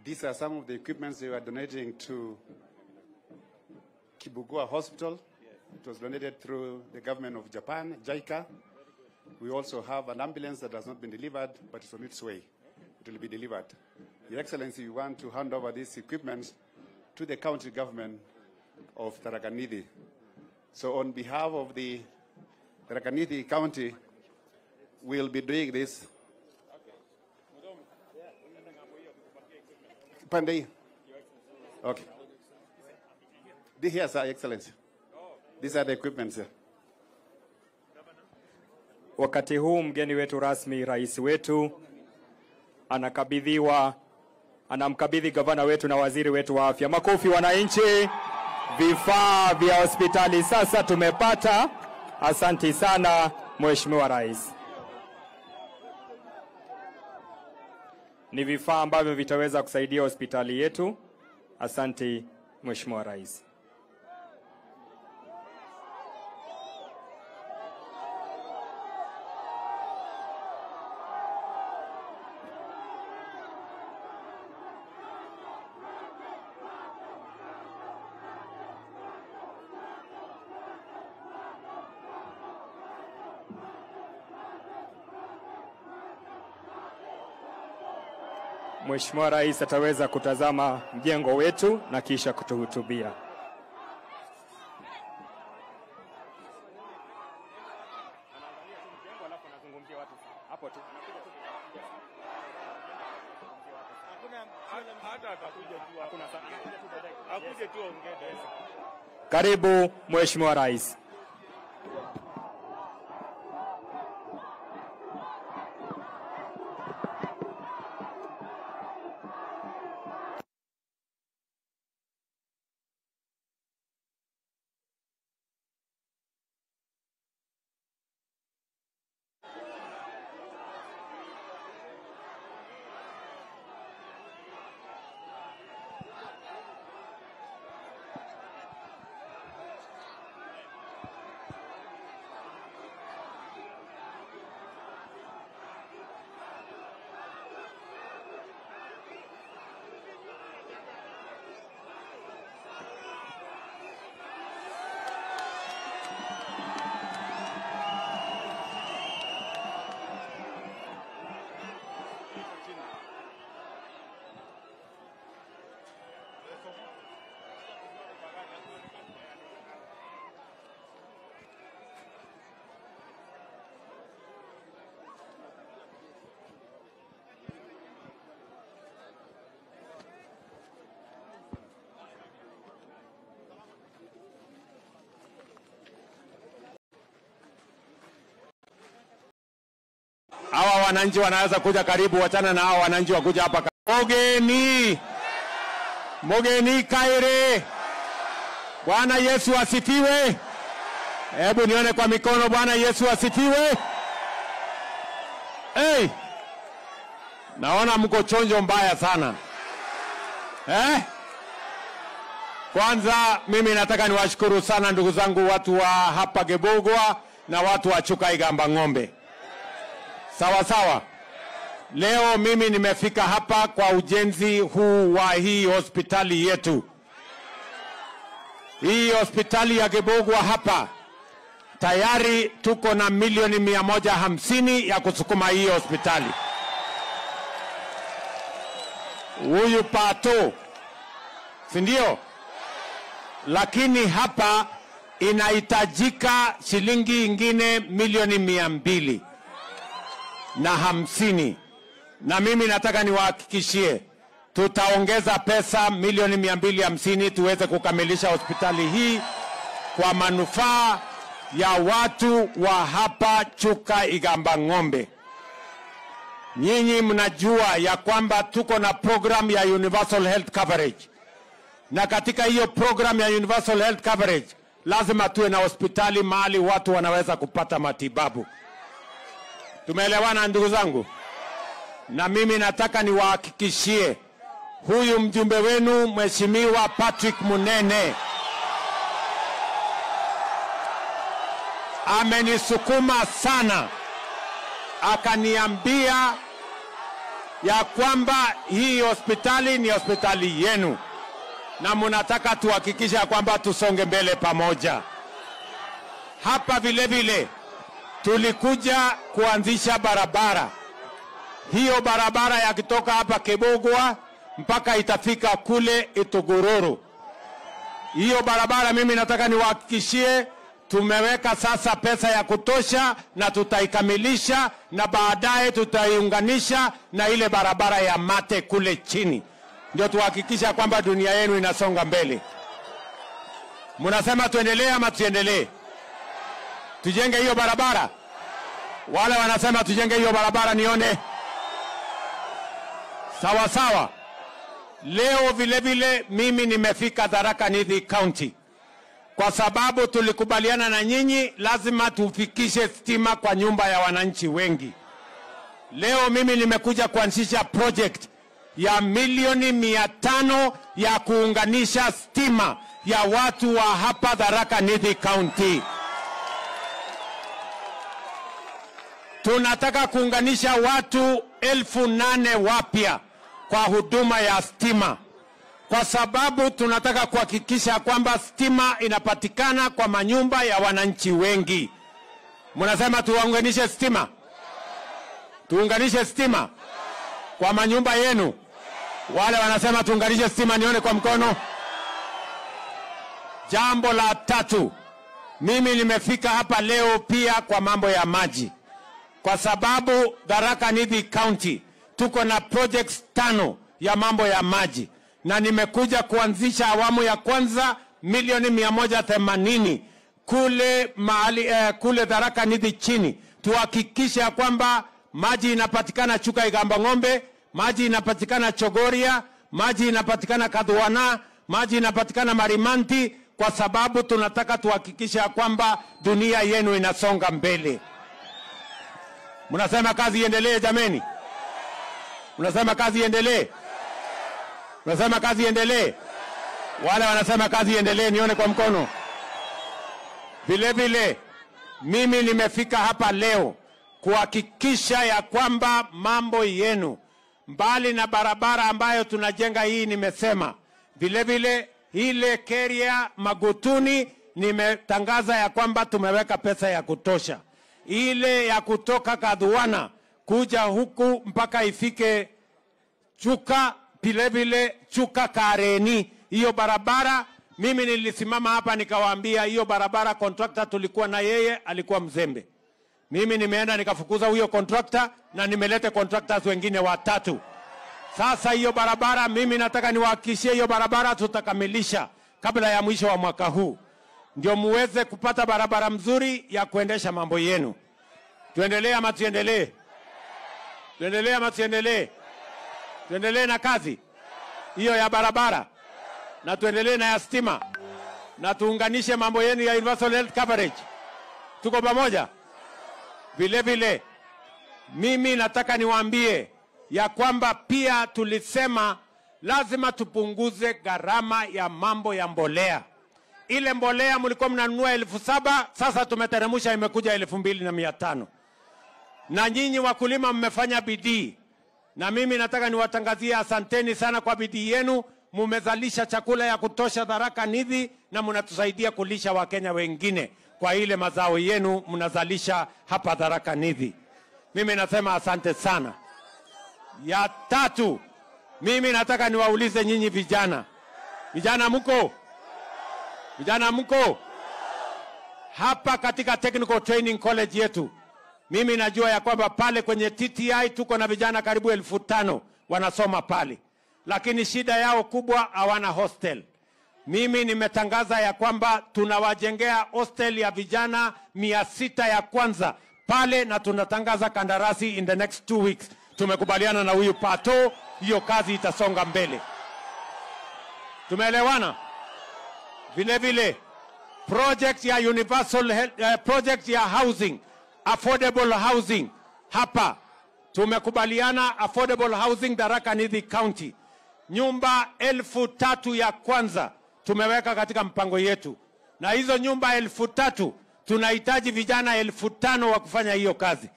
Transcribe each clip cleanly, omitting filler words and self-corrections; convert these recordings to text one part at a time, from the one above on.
These are some of the equipments they were donating to Kibugua Hospital. It was donated through the government of Japan, JICA. We also have an ambulance that has not been delivered, but it's on its way. It will be delivered. Your Excellency, we want to hand over these equipments to the county government of Tharaka Nithi. So on behalf of the Tharaka Nithi County, we'll be doing this. Pandey. Okay. Here's Your Excellency. These are the equipments here. Wakati huu mgeni wetu rasmi, rais wetu anamkabidhi gavana wetu na waziri wetu wa afya. Makofi wananchi. Vifaa vya hospitali sasa tumepata. Asante sana Mheshimiwa Rais. Ni vifaa ambavyo vitaweza kusaidia hospitali yetu. Asante Mheshimiwa Rais. Mheshimiwa Rais ataweza kutazama mjengo wetu na kisha kutuhutubia. Karibu Mheshimiwa Rais. Hawa wananchi wanaweza kuja karibu, wachana na hawa wananchi wakuja hapa. Mugeni Kaire. Bwana Yesu asifiwe. Hebu nione kwa mikono. Bwana Yesu asifiwe. Hey. Naona mko chonjo mbaya sana. Kwanza mimi nataka niwashukuru sana ndugu zangu watu wa hapa Gebogwa na watu wa Chuka Igamba Ng'ombe. Sawa sawa. Leo mimi nimefika hapa kwa ujenzi huu wa hii hospitali yetu. Hii hospitali ya Gebogwa hapa tayari tuko na milioni 150 ya kusukuma hii hospitali. Huyu pato, si ndio? Lakini hapa inahitajika shilingi ingine milioni 250. Na mimi nataka niwahakikishie tutaongeza pesa milioni 250 tuweze kukamilisha hospitali hii kwa manufaa ya watu wa hapa Chuka Igamba Ng'ombe. Nyinyi mnajua ya kwamba tuko na program ya Universal Health Coverage. Na katika hiyo program ya Universal Health Coverage lazima tuwe na hospitali mahali watu wanaweza kupata matibabu. Tumeelewana ndugu zangu? Na mimi nataka niwahakikishie huyu mjumbe wenu Mheshimiwa Patrick Munene amenisukuma sana, akaniambia ya kwamba hii hospitali ni hospitali yenu na mnataka tuhakikishe kwamba tusonge mbele pamoja. Hapa vile vile tulikuja kuanzisha barabara. Hiyo barabara ya kutoka hapa Kibogwa mpaka itafika kule Itugururu. Hiyo barabara mimi nataka niwahakikishie tumeweka sasa pesa ya kutosha na tutaikamilisha, na baadaye tutaiunganisha na ile barabara ya Mate kule chini. Ndio tuhakikisha kwamba dunia yenu inasonga mbele. Mnasema tuendelee ama tuendelee? Tujenge hiyo barabara? Wale wanasema tujenge hiyo barabara nione. Sawa sawa. Leo vile vile mimi nimefika Tharaka Nithi County kwa sababu tulikubaliana na nyinyi lazima tufikishe stima kwa nyumba ya wananchi wengi. Leo mimi nimekuja kuanzisha project ya milioni 500 ya kuunganisha stima ya watu wa hapa Tharaka Nithi County. Tunataka kuunganisha watu 8,000 wapya kwa huduma ya stima, kwa sababu tunataka kuhakikisha kwamba stima inapatikana kwa manyumba ya wananchi wengi. Mnasema tuunganishe stima? Tuunganishe stima kwa manyumba yenu? Wale wanasema tuunganishe stima nione kwa mkono. Jambo la tatu, mimi nimefika hapa leo pia kwa mambo ya maji, kwa sababu Tharaka Nithi County tuko na projects 5 ya mambo ya maji, na nimekuja kuanzisha awamu ya kwanza milioni 180 kule mahali kule Tharaka Nithi chini, tuhakikisha kwamba maji inapatikana Chuka Igamba Ng'ombe, maji inapatikana Chogoria, maji inapatikana Kadhuana, maji inapatikana Marimanti, kwa sababu tunataka tuhakikisha kwamba dunia yenu inasonga mbele. Mnasema kazi iendelee jameni? Mnasema kazi iendelee? Mnasema kazi iendelee? Wale wanasema kazi iendelee nione kwa mkono. Vile vile mimi nimefika hapa leo kuhakikisha ya kwamba mambo yenu, mbali na barabara ambayo tunajenga hii, nimesema vile vile ile Keria Magutuni nimetangaza ya kwamba tumeweka pesa ya kutosha. Ile ya kutoka Kadhuana kuja huku mpaka ifike Chuka, vile vile Chuka Kareni, hiyo barabara mimi nilisimama hapa nikawaambia hiyo barabara contractor tulikuwa na yeye alikuwa mzembe. Mimi nimeenda nikafukuza huyo contractor na nimelete contractors wengine 3. Sasa hiyo barabara mimi nataka niwahakikishie hiyo barabara tutakamilisha kabla ya mwisho wa mwaka huu, ndio muweze kupata barabara mzuri ya kuendesha mambo yenu. Tuendelee ama tuendelee? Tuendelee ama tuendelee? Tuendelee na kazi hiyo ya barabara, na tuendelee na ya stima, na tuunganishe mambo yenu ya universal health coverage. Tuko pamoja? Vile vile mimi nataka niwaambie ya kwamba pia tulisema lazima tupunguze gharama ya mambo ya mbolea. Ile mbolea mlikuwa mnanunua 7,000, sasa tumeteremsha imekuja 2,500. Na nyinyi wakulima mmefanya bidii, na mimi nataka niwatangazie asanteni sana kwa bidii yenu. Mumezalisha chakula ya kutosha Tharaka Nithi, na mnatusaidia kulisha Wakenya wengine kwa ile mazao yenu mnazalisha hapa Tharaka Nithi. Mimi nasema asante sana. Ya tatu, mimi nataka niwaulize nyinyi vijana. Vijana mko? Vijana mko? Hapa katika Technical Training College yetu, mimi najua ya kwamba pale kwenye TTI tuko na vijana karibu 5,000 wanasoma pale, lakini shida yao kubwa hawana hostel. Mimi nimetangaza ya kwamba tunawajengea hostel ya vijana 600 ya kwanza pale, na tunatangaza kandarasi in the next 2 weeks. Tumekubaliana na huyu Pato, hiyo kazi itasonga mbele. Tumeelewana? Vile vile project ya universal health, project ya housing, affordable housing hapa tumekubaliana affordable housing Tharaka Nithi County. Nyumba 3,000 ya kwanza tumeweka katika mpango yetu, na hizo nyumba 3,000 tunahitaji vijana 5,000 wa kufanya hiyo kazi.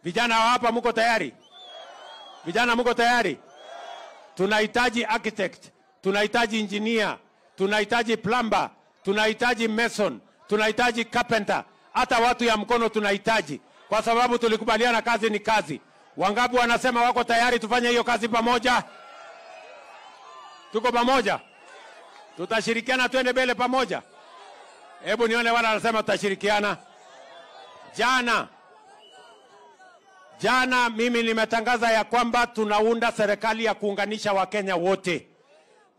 Vijana wa hapa mko tayari? Vijana mko tayari? Tunahitaji architect, tunahitaji engineer, tunahitaji plumber, tunahitaji mason, tunahitaji carpenter, hata watu ya mkono tunahitaji, kwa sababu tulikubaliana kazi ni kazi. Wangapi wanasema wako tayari tufanye hiyo kazi pamoja? Tuko pamoja? Tutashirikiana twende mbele pamoja? Hebu nione wala wanasema tutashirikiana. Jana mimi nimetangaza ya kwamba tunaunda serikali ya kuunganisha Wakenya wote.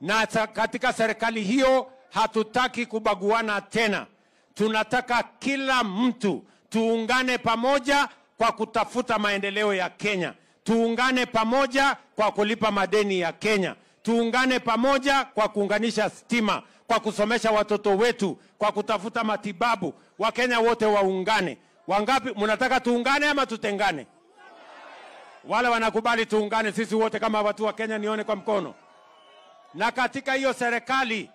Na katika serikali hiyo hatutaki kubaguana tena. Tunataka kila mtu tuungane pamoja kwa kutafuta maendeleo ya Kenya. Tuungane pamoja kwa kulipa madeni ya Kenya. Tuungane pamoja kwa kuunganisha stima, kwa kusomesha watoto wetu, kwa kutafuta matibabu. Wakenya wote waungane. Wangapi mnataka tuungane ama tutengane? Wale wanakubali tuungane sisi wote kama watu wa Kenya, nione kwa mkono. Na katika hiyo serikali